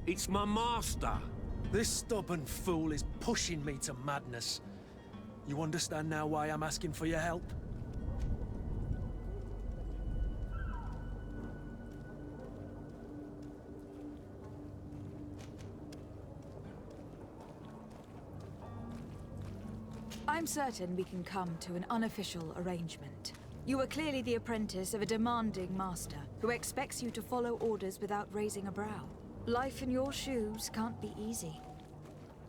It's my master. This stubborn fool is pushing me to madness. You understand now why I'm asking for your help? I'm certain we can come to an unofficial arrangement. You are clearly the apprentice of a demanding master who expects you to follow orders without raising a brow. Life in your shoes can't be easy.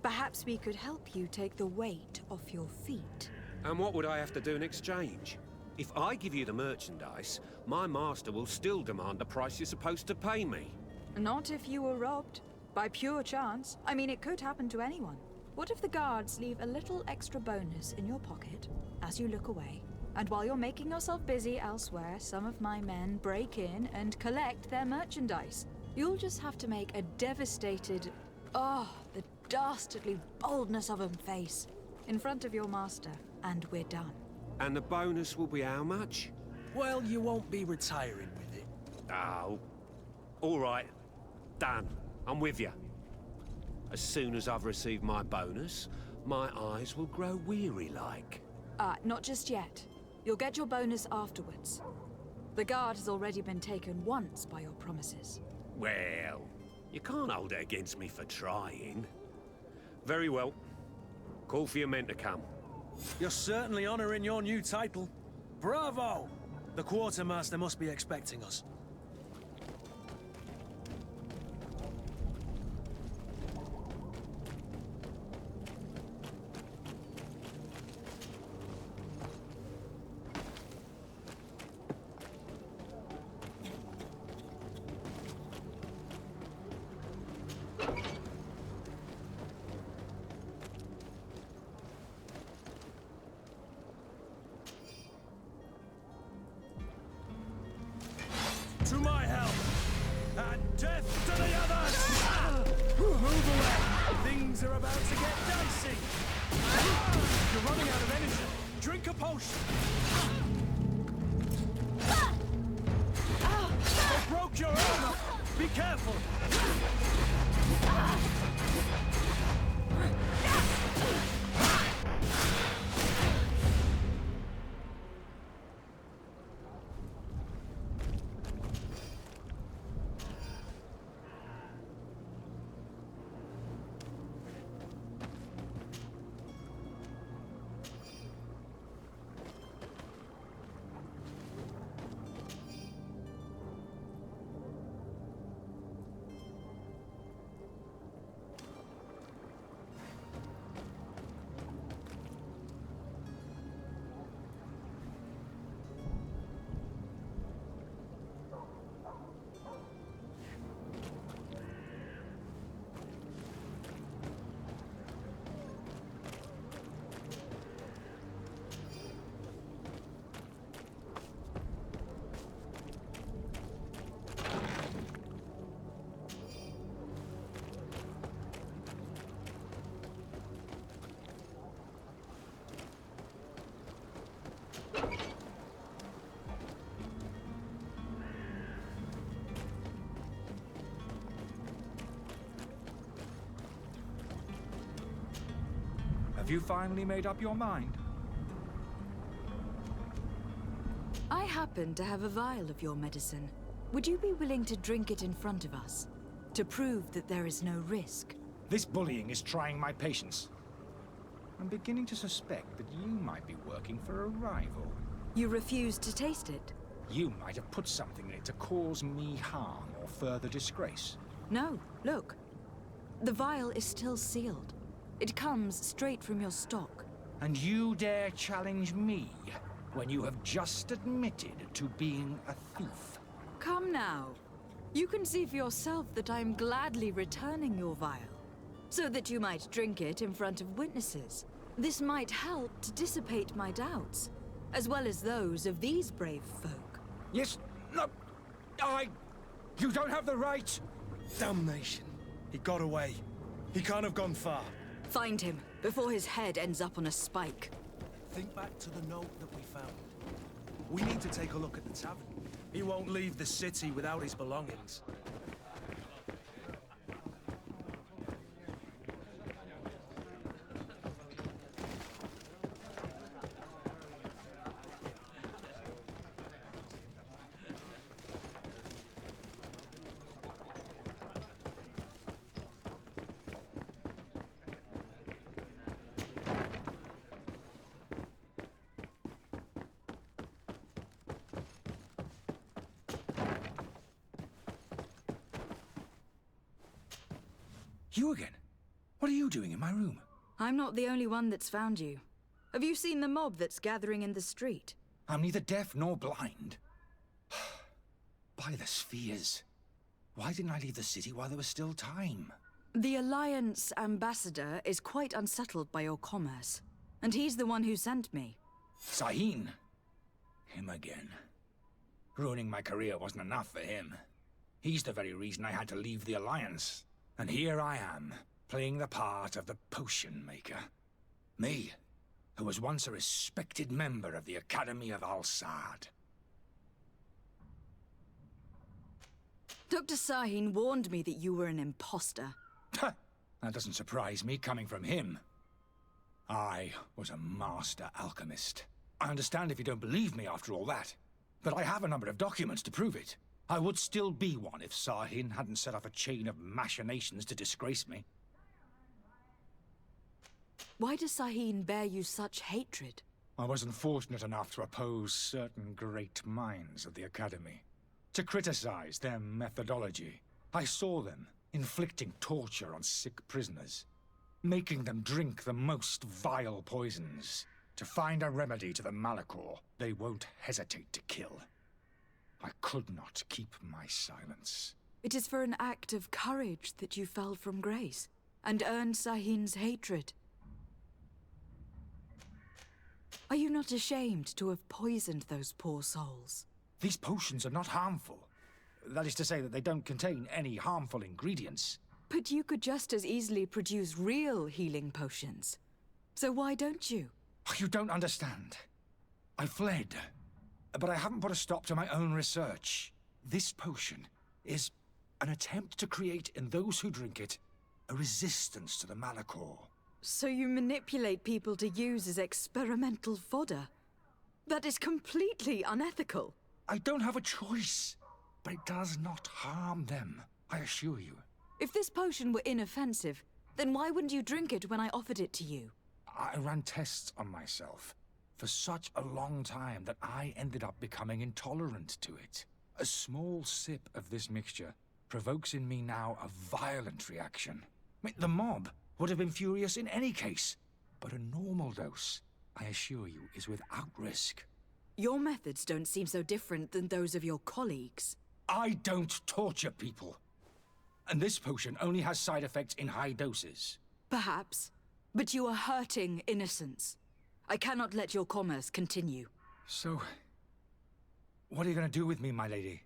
Perhaps we could help you take the weight off your feet. And what would I have to do in exchange? If I give you the merchandise, my master will still demand the price you're supposed to pay me. Not if you were robbed. By pure chance. I mean, it could happen to anyone. What if the guards leave a little extra bonus in your pocket as you look away? And while you're making yourself busy elsewhere, some of my men break in and collect their merchandise. You'll just have to make a devastated, the dastardly boldness of him face in front of your master, and we're done. And the bonus will be how much? Well, you won't be retiring with it. Oh. All right. Done. I'm with you. As soon as I've received my bonus, my eyes will grow weary-like. Not just yet. You'll get your bonus afterwards. The guard has already been taken once by your promises. Well, you can't hold it against me for trying. Very well. Call for your men to come. You're certainly honoring your new title. Bravo! The quartermaster must be expecting us. To my help! And death to the others! Move away! Things are about to get dicey! You're running out of energy! Drink a potion! I broke your armor! Be careful! Have you finally made up your mind? I happen to have a vial of your medicine. Would you be willing to drink it in front of us? To prove that there is no risk? This bullying is trying my patience. I'm beginning to suspect that you might be working for a rival. You refuse to taste it? You might have put something in it to cause me harm or further disgrace. No, look. The vial is still sealed. It comes straight from your stock. And you dare challenge me when you have just admitted to being a thief? Come now. You can see for yourself that I am gladly returning your vial, so that you might drink it in front of witnesses. This might help to dissipate my doubts, as well as those of these brave folk. Yes, no, you don't have the right. Damnation. He got away. He can't have gone far. Find him, before his head ends up on a spike. Think back to the note that we found. We need to take a look at the tavern. He won't leave the city without his belongings. You again? What are you doing in my room? I'm not the only one that's found you. Have you seen the mob that's gathering in the street? I'm neither deaf nor blind. By the spheres. Why didn't I leave the city while there was still time? The Alliance ambassador is quite unsettled by your commerce, and he's the one who sent me. Sahin. Him again. Ruining my career wasn't enough for him. He's the very reason I had to leave the Alliance. And here I am, playing the part of the potion maker. Me, who was once a respected member of the Academy of Al-Sad. Dr. Sahin warned me that you were an imposter. That doesn't surprise me, coming from him. I was a master alchemist. I understand if you don't believe me after all that, but I have a number of documents to prove it. I would still be one if Sahin hadn't set off a chain of machinations to disgrace me. Why does Sahin bear you such hatred? I wasn't fortunate enough to oppose certain great minds of the Academy. To criticize their methodology. I saw them inflicting torture on sick prisoners, making them drink the most vile poisons. To find a remedy to the Malachor they won't hesitate to kill. I could not keep my silence. It is for an act of courage that you fell from grace, and earned Sahin's hatred. Are you not ashamed to have poisoned those poor souls? These potions are not harmful. That is to say that they don't contain any harmful ingredients. But you could just as easily produce real healing potions. So why don't you? You don't understand. I fled, but I haven't put a stop to my own research. This potion is an attempt to create in those who drink it a resistance to the Malachor. So you manipulate people to use as experimental fodder? That is completely unethical. I don't have a choice, but it does not harm them, I assure you. If this potion were inoffensive, then why wouldn't you drink it when I offered it to you? I ran tests on myself for such a long time that I ended up becoming intolerant to it. A small sip of this mixture provokes in me now a violent reaction. The mob would have been furious in any case, but a normal dose, I assure you, is without risk. Your methods don't seem so different than those of your colleagues. I don't torture people. And this potion only has side effects in high doses. Perhaps, but you are hurting innocents. I cannot let your commerce continue. So, what are you going to do with me, my lady?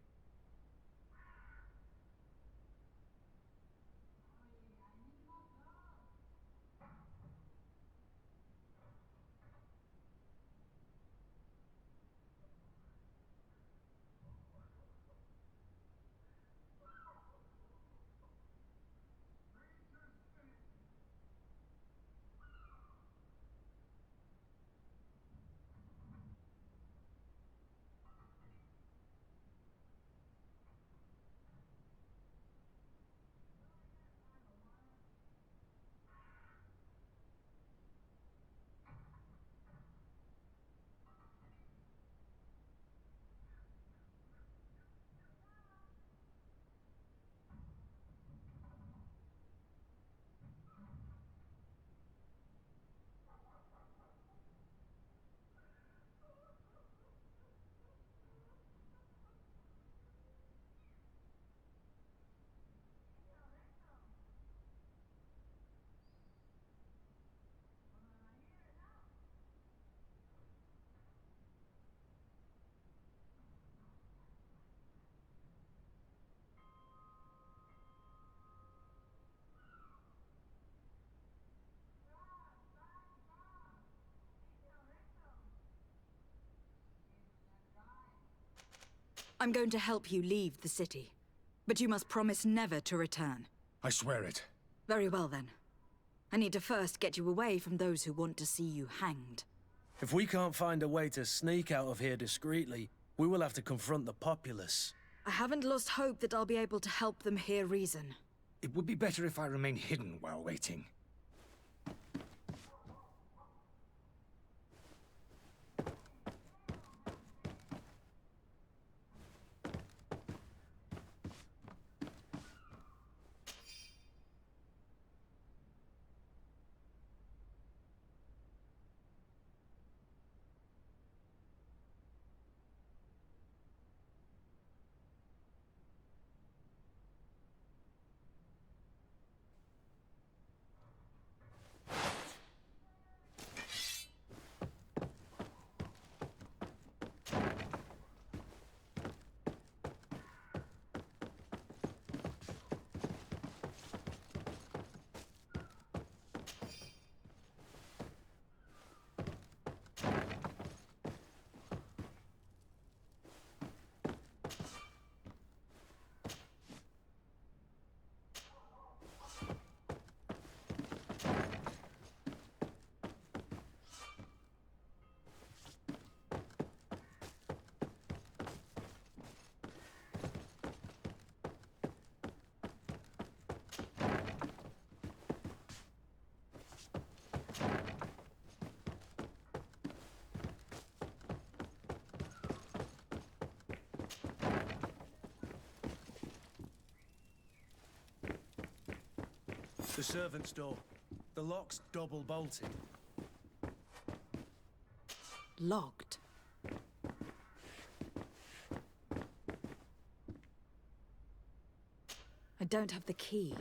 I'm going to help you leave the city, but you must promise never to return. I swear it. Very well then. I need to first get you away from those who want to see you hanged. If we can't find a way to sneak out of here discreetly, we will have to confront the populace. I haven't lost hope that I'll be able to help them hear reason. It would be better if I remain hidden while waiting. The servant's door. The lock's double bolted. Locked. I don't have the key.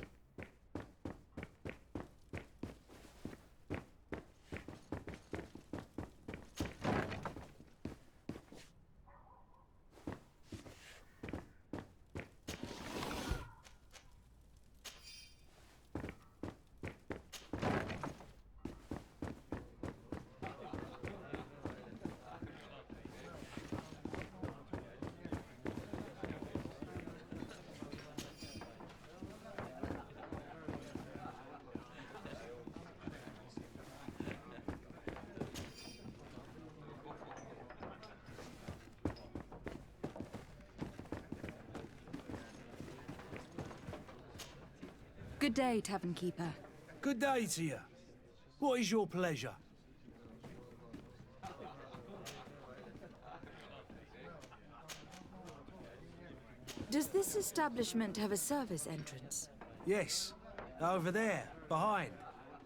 Good day, Tavern Keeper. Good day to you. What is your pleasure? Does this establishment have a service entrance? Yes. Over there, behind.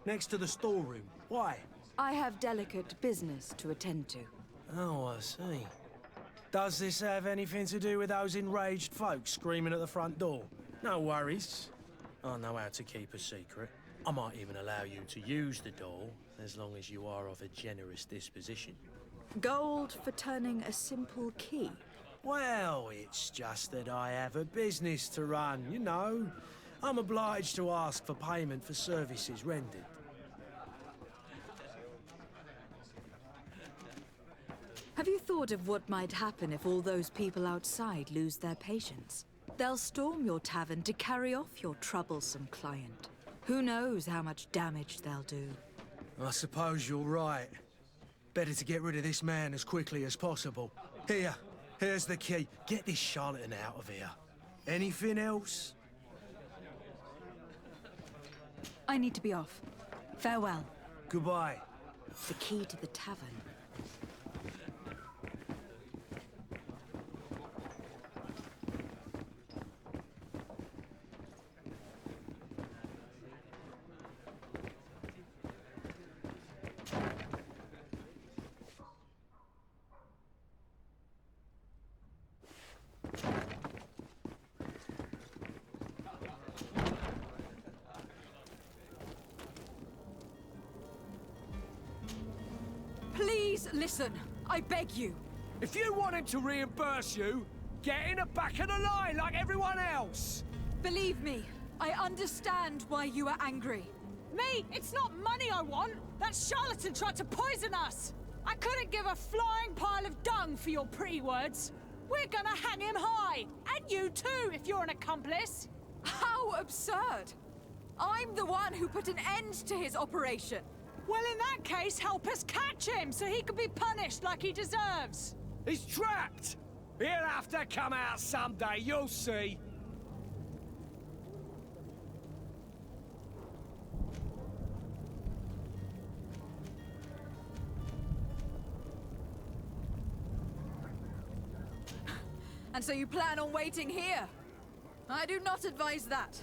Next to the storeroom. Why? I have delicate business to attend to. Oh, I see. Does this have anything to do with those enraged folks screaming at the front door? No worries. I know how to keep a secret. I might even allow you to use the door, as long as you are of a generous disposition. Gold for turning a simple key. Well, it's just that I have a business to run, you know. I'm obliged to ask for payment for services rendered. Have you thought of what might happen if all those people outside lose their patience? They'll storm your tavern to carry off your troublesome client. Who knows how much damage they'll do? I suppose you're right. Better to get rid of this man as quickly as possible. Here's the key. Get this charlatan out of here. Anything else? I need to be off. Farewell. Goodbye. The key to the tavern. Please listen, I beg you. If you want him to reimburse you, get in the back of the line like everyone else. Believe me, I understand why you are angry. Me? It's not money I want! That charlatan tried to poison us! I couldn't give a flying pile of dung for your pretty words. We're gonna hang him high! And you too, if you're an accomplice! How absurd! I'm the one who put an end to his operation. Well, in that case, help us catch him so he can be punished like he deserves. He's trapped. He'll have to come out someday, you'll see. And so you plan on waiting here? I do not advise that.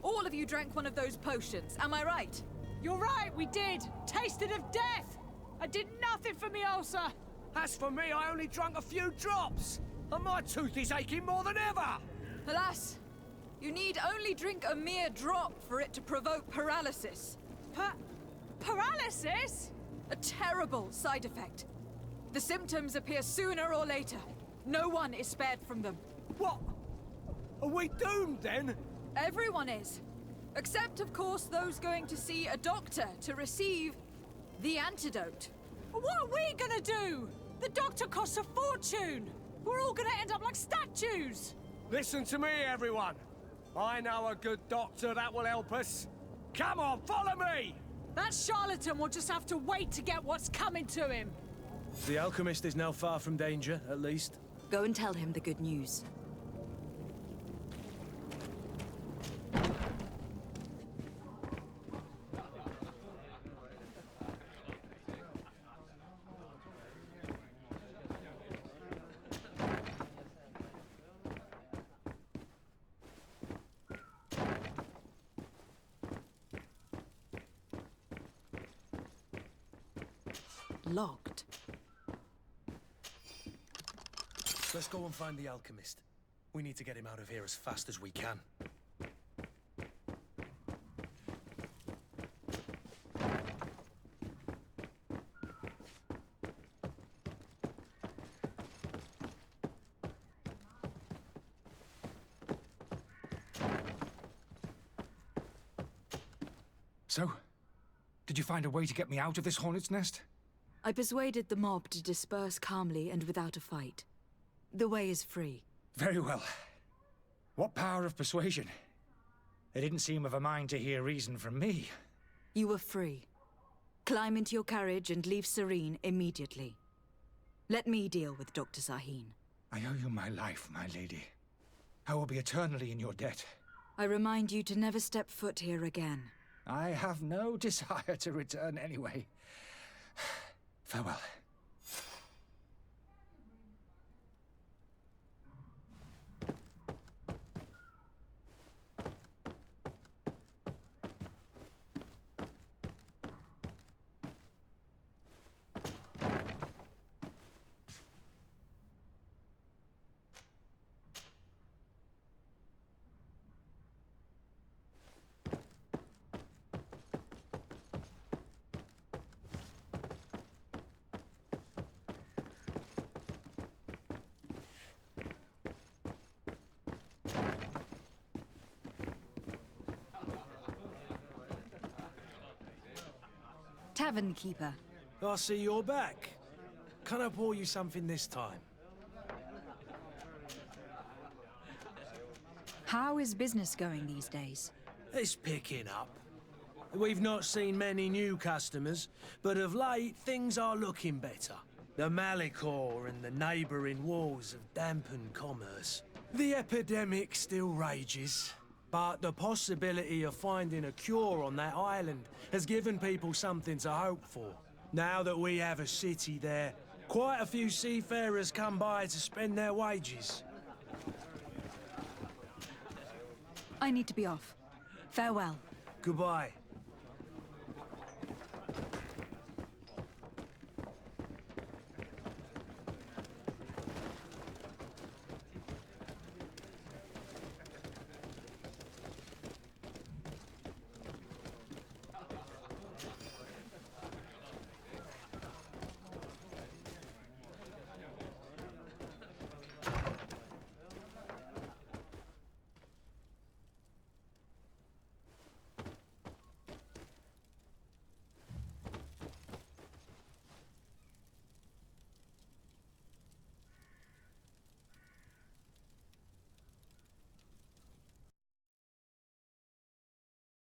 All of you drank one of those potions, am I right? You're right, we did. Tasted of death. I did nothing for me ulcer. As for me, I only drunk a few drops. And my tooth is aching more than ever. Alas, you need only drink a mere drop for it to provoke paralysis. Paralysis? A terrible side effect. The symptoms appear sooner or later. No one is spared from them. What? Are we doomed then? Everyone is. Except, of course, those going to see a doctor to receive the antidote. What are we gonna do? The doctor costs a fortune. We're all gonna end up like statues. Listen to me, everyone. I know a good doctor that will help us. Come on, follow me! That charlatan will just have to wait to get what's coming to him. The alchemist is now far from danger, at least. Go and tell him the good news. locked. Let's go and find the alchemist. We need to get him out of here as fast as we can. So, did you find a way to get me out of this hornet's nest? I persuaded the mob to disperse calmly and without a fight. The way is free. Very well. What power of persuasion? They didn't seem of a mind to hear reason from me. You were free. Climb into your carriage and leave Serene immediately. Let me deal with Dr. Sahin. I owe you my life, my lady. I will be eternally in your debt. I remind you to never step foot here again. I have no desire to return anyway. Farewell. Tavern keeper. I see you're back. Can I pour you something this time? How is business going these days? It's picking up. We've not seen many new customers, but of late things are looking better. The Malicor and the neighbouring wars have dampened commerce. The epidemic still rages, but the possibility of finding a cure on that island has given people something to hope for. Now that we have a city there, quite a few seafarers come by to spend their wages. I need to be off. Farewell. Goodbye.